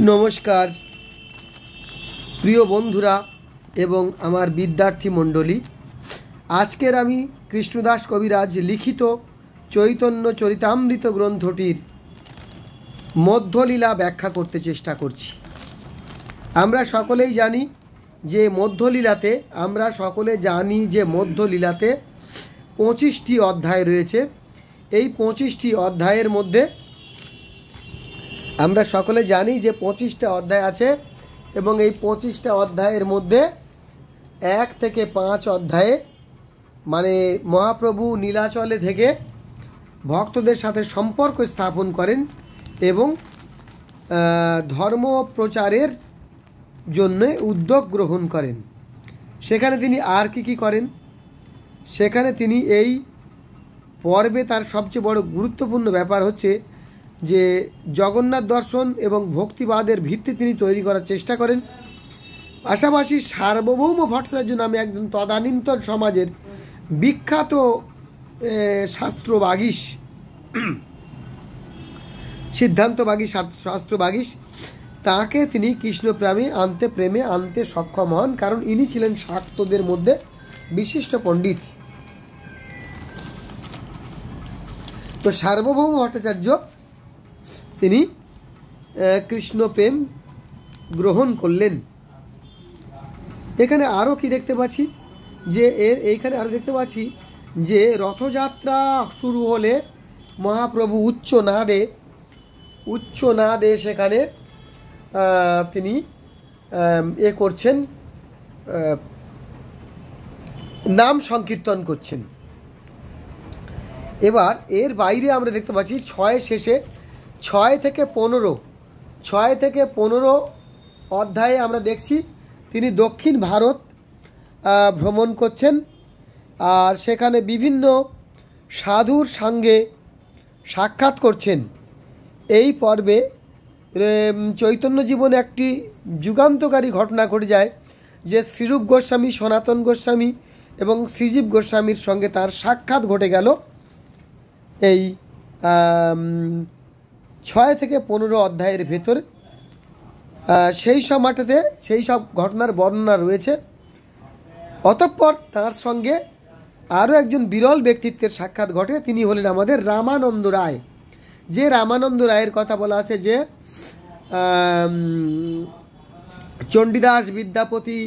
নমস্কার প্রিয় বন্ধুরা এবং আমার বিদ্যার্থী মণ্ডলী। আজকের আমি কৃষ্ণদাস কবিরাজ লিখিত চৈতন্য চরিতামৃত গ্রন্থটির মধ্যলীলা ব্যাখ্যা করতে চেষ্টা করছি। আমরা সকলেই জানি যে মধ্যলীলাতে 25টি অধ্যায় রয়েছে। এই 25টি অধ্যায়ের মধ্যে আমরা সকলে জানি যে 25টা অধ্যায় আছে এবং এই 25টা অধ্যায়ের মধ্যে 1 থেকে 5 অধ্যায়ে মানে মহাপ্রভু নীলাচলে থেকে ভক্তদের সাথে সম্পর্ক স্থাপন করেন এবং ধর্ম প্রচারের জন্য উদ্যোগ গ্রহণ করেন। সেখানে তিনি আর কি করেন, সেখানে তিনি এই পর্বে তার সবচেয়ে বড় গুরুত্বপূর্ণ ব্যাপার হচ্ছে যে জগন্নাথ দর্শন এবং ভক্তিবাদের ভিত্তি তিনি তৈরি করার চেষ্টা করেন। পাশাপাশি সার্বভৌম ভট্টাচার্য নামে একজন তদানীন্তন সমাজের বিখ্যাত শাস্ত্রবাগীশ, সিদ্ধান্তবাগী শাস্ত্রবাগীশ, তাকে তিনি কৃষ্ণ প্রেমে আনতে সক্ষম হন, কারণ ইনি ছিলেন শাক্তদের মধ্যে বিশিষ্ট পণ্ডিত। তো সার্বভৌম ভট্টাচার্য তিনি কৃষ্ণ প্রেম গ্রহণ করলেন। এখানে আরও কি দেখতে পাচ্ছি যে এইখানে আরও দেখতে পাচ্ছি যে রথযাত্রা শুরু হলে মহাপ্রভু উচ্চ নাদে সেখানে তিনি করছেন, নাম সংকীর্তন করছেন। এবার এর বাইরে আমরা দেখতে পাচ্ছি 6 শেষে 6 থেকে 15 অধ্যায়ে আমরা দেখছি তিনি দক্ষিণ ভারত ভ্রমণ করছেন আর সেখানে বিভিন্ন সাধুর সঙ্গে সাক্ষাৎ করছেন। এই পর্বে চৈতন্য জীবনে একটি যুগান্তকারী ঘটনা ঘটে যায় যে শ্রীরূপ গোস্বামী, সনাতন গোস্বামী এবং শ্রীজীব গোস্বামীর সঙ্গে তার সাক্ষাৎ ঘটে গেল এই 6 থেকে 15 অধ্যায়ের ভেতরে। সেই সময়টাতে সেই সব ঘটনার বর্ণনা রয়েছে। অতঃপর তার সঙ্গে আরও একজন বিরল ব্যক্তিত্বের সাক্ষাৎ ঘটে, তিনি হলেন আমাদের রামানন্দ রায়। যে রামানন্দ রায়ের কথা বলা আছে যে চণ্ডীদাস বিদ্যাপতি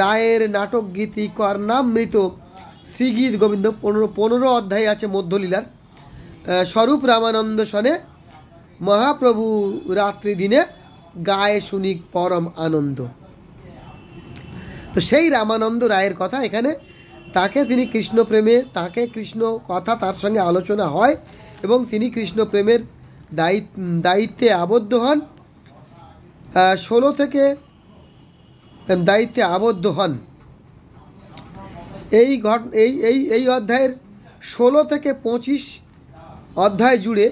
রায়ের নাটক গীতি কর্ণামৃত শ্রীগীত গোবিন্দ 15 অধ্যায় আছে মধ্যলীলার। স্বরূপ রামানন্দ সনে মহাপ্রভু রাত্রি দিনে গায়ে শুনি পরম আনন্দ। তো সেই রামানন্দ রায়ের কথা এখানে, তিনি কৃষ্ণ প্রেমে, কৃষ্ণ কথা তার সঙ্গে আলোচনা হয় এবং তিনি কৃষ্ণ প্রেমের দায়িত্বে আবদ্ধ হন। 16 থেকে দায়িত্বে আবদ্ধ হন। এই অধ্যায়ের 16 থেকে 25 অধ্যায় জুড়ে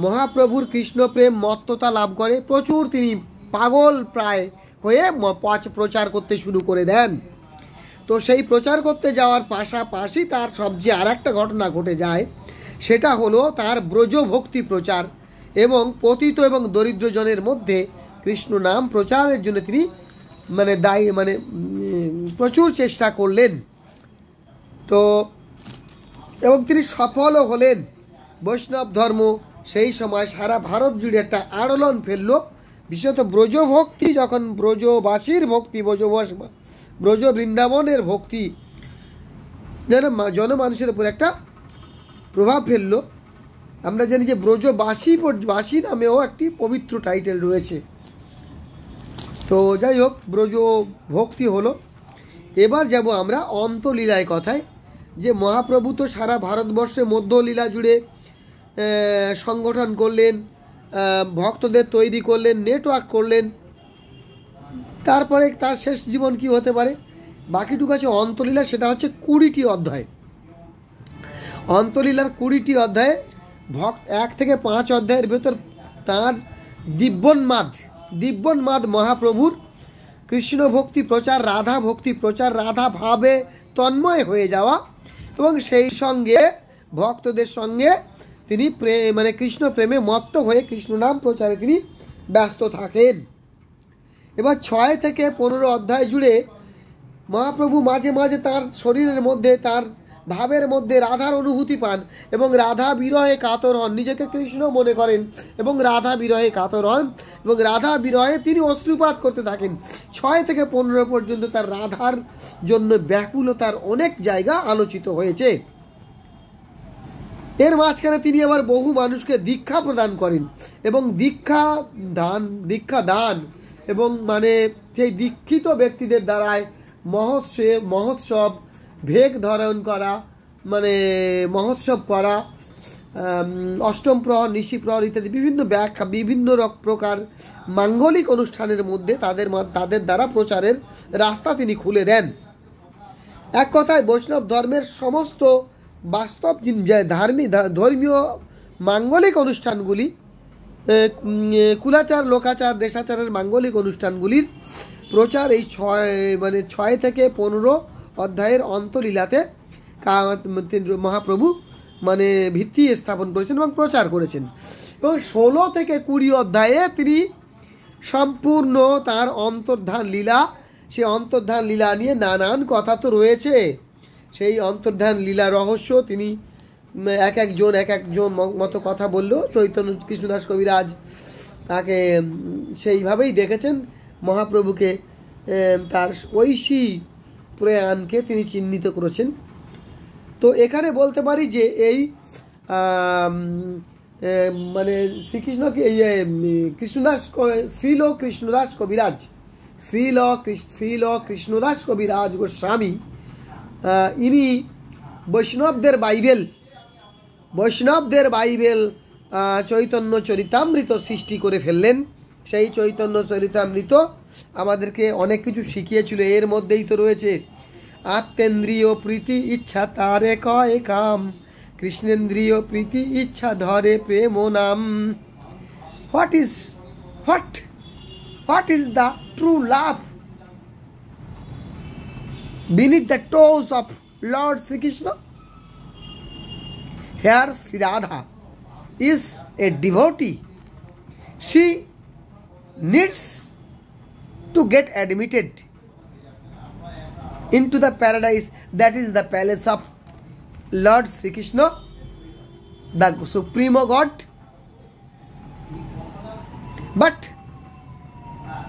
মহাপ্রভুর কৃষ্ণপ্রেম মত্ততা লাভ করে। প্রচুর তিনি পাগল প্রায় হয়ে প্রচার করতে শুরু করে দেন। তো সেই প্রচার করতে যাওয়ার পাশাপাশি তার সবচেয়ে আর একটা ঘটনা ঘটে যায়, সেটা হলো তার ব্রজভক্তি প্রচার এবং পতিত এবং দরিদ্রজনের মধ্যে কৃষ্ণ নাম প্রচারের জন্য তিনি প্রচুর চেষ্টা করলেন। তো এবং তিনি সফলও হলেন। বৈষ্ণব ধর্ম সেই সময় সারা ভারত জুড়ে একটা আলোড়ন ফেলল। বিশেষত ব্রজভক্তি, যখন ব্রজবাসীর ভক্তি, ব্রজ বৃন্দাবনের ভক্তি যেন জনমানুষের উপর একটা প্রভাব ফেলল। আমরা জানি যে ব্রজবাসী নামেও একটি পবিত্র টাইটেল রয়েছে। তো যাই হোক, ব্রজ ভক্তি হলো। এবার যাব আমরা অন্তলীলায় কথায়, যে মহাপ্রভু তো সারা ভারতবর্ষে মধ্যলীলা জুড়ে সংগঠন করলেন, ভক্তদের তৈরি করলেন, নেটওয়ার্ক করলেন। তারপরে তার শেষ জীবন কি হতে পারে? বাকিটুকু আছে অন্তলীলা, সেটা হচ্ছে 20টি অধ্যায়। অন্তলীলার 20টি অধ্যায়ে 1 থেকে 5 অধ্যায়ের ভেতর তাঁর দিব্যন্মাদ মহাপ্রভুর কৃষ্ণ ভক্তি প্রচার, রাধা ভক্তি প্রচার, রাধা ভাবে তন্ময় হয়ে যাওয়া এবং সেই সঙ্গে ভক্তদের সঙ্গে তিনি কৃষ্ণ প্রেমে মত্ত হয়ে কৃষ্ণ নাম প্রচারে তিনি ব্যস্ত থাকেন। এবার 6 থেকে 15 অধ্যায় জুড়ে মহাপ্রভু মাঝে মাঝে তার শরীরের মধ্যে, তার ভাবের মধ্যে রাধার অনুভূতি পান এবং রাধা বিরহে কাতর হন, নিজেকে কৃষ্ণ মনে করেন এবং রাধা বিরহে কাতর হন এবং রাধা বিরহে তিনি অশ্রুপাত করতে থাকেন। 6 থেকে 15 পর্যন্ত তার রাধার জন্য ব্যাকুলতার অনেক জায়গা আলোচিত হয়েছে। এর মাঝখানে তিনি আবার বহু মানুষকে দীক্ষা প্রদান করেন এবং দীক্ষা দান এবং মানে সেই দীক্ষিত ব্যক্তিদের দ্বারায় মহোৎসব ভেগ ধারণ করা, মানে মহোৎসব করা, অষ্টম প্রহর, নিশি প্রহর ইত্যাদি বিভিন্ন প্রকার মাঙ্গলিক অনুষ্ঠানের মধ্যে তাদের দ্বারা প্রচারের রাস্তা তিনি খুলে দেন। এক কথায় বৈষ্ণব ধর্মের সমস্ত বাস্তব ধর্মীয় মাঙ্গলিক অনুষ্ঠানগুলি, কুলাচার, লোকাচার, দেশাচারের মাঙ্গলিক অনুষ্ঠানগুলির প্রচার এই 6 থেকে 15 অধ্যায়ের অন্তলীলাতে মহাপ্রভু মানে ভিত্তি স্থাপন করেছেন এবং প্রচার করেছেন। এবং 16 থেকে 20 অধ্যায়ে তিনি সম্পূর্ণ তার অন্তর্ধান লীলা, সেই অন্তর্ধান লীলা নিয়ে নানান কথা তো রয়েছে। সেই অন্তর্ধান লীলা রহস্য তিনি এক একজন মতো কথা বলল। চৈতন্য কৃষ্ণদাস কবিরাজ তাকে সেইভাবেই দেখেছেন, মহাপ্রভুকে তার ঐশী প্রয়াণকে তিনি চিহ্নিত করেছেন। তো এখানে বলতে পারি যে এই মানে শ্রীকৃষ্ণকে কৃষ্ণদাস, শ্রীল কৃষ্ণদাস কবিরাজ, শ্রীল কৃষ্ণদাস কবিরাজ গোস্বামী, ইনি বৈষ্ণবদের বাইবেল চৈতন্য চরিতামৃত সৃষ্টি করে ফেললেন। সেই চৈতন্য চরিতামৃত আমাদেরকে অনেক কিছু শিখিয়েছিল। এর মধ্যেই তো রয়েছে আত্মেন্দ্রিয় প্রীতি ইচ্ছা তারে কয় কাম, কৃষ্ণেন্দ্রিয় প্রীতি ইচ্ছা ধরে প্রেম নাম। What is the true love beneath the toes of Lord Sri Krishna? Here Sri Radha is a devotee. She needs to get admitted into the paradise, that is the palace of Lord Sri Krishna, the Supreme God. But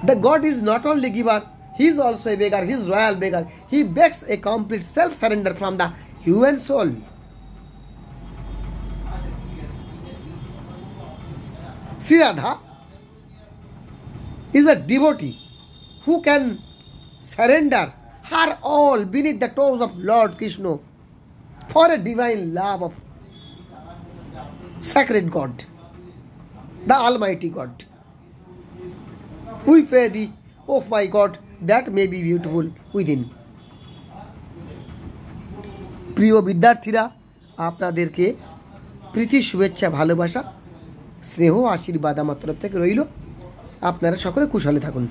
the God is not only giver, he is also a beggar, he is royal beggar. He begs a complete self-surrender from the human soul. Sri Radha is a devotee who can surrender her all beneath the toes of Lord Krishna for a divine love of sacred God, the Almighty God. We pray thee, oh my God, that may be beautiful within. প্রিয় বিদ্যার্থীরা, আপনাদেরকে প্রীতি, শুভেচ্ছা, ভালোবাসা, স্নেহ, আশীর্বাদ আমার তরফ থেকে রইল। আপনারা সকলে কুশলে থাকুন।